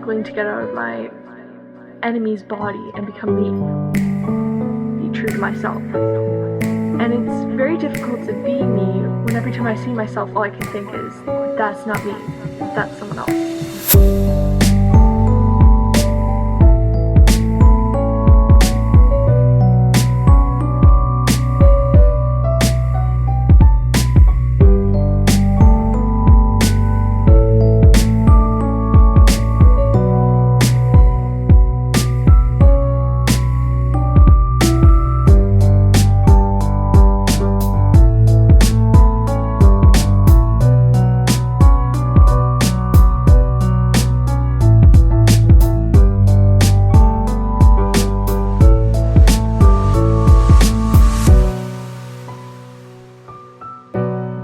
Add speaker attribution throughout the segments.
Speaker 1: struggling to get out of my enemy's body and become me. Be true to myself. And it's very difficult to be me when every time I see myself, all I can think is, that's not me, that's someone else.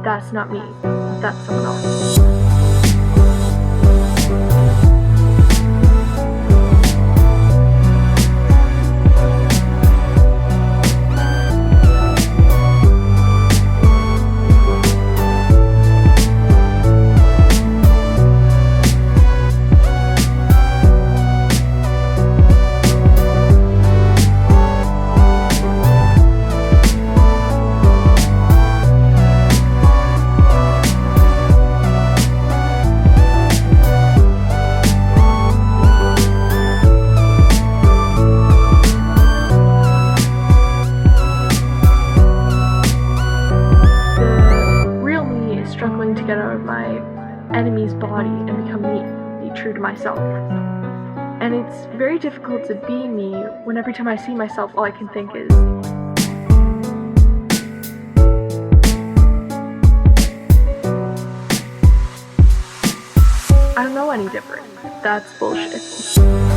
Speaker 1: That's not me, that's someone else. Struggling to get out of my enemy's body and become me, be true to myself. And it's very difficult to be me when every time I see myself, all I can think is, I don't know any different. That's bullshit.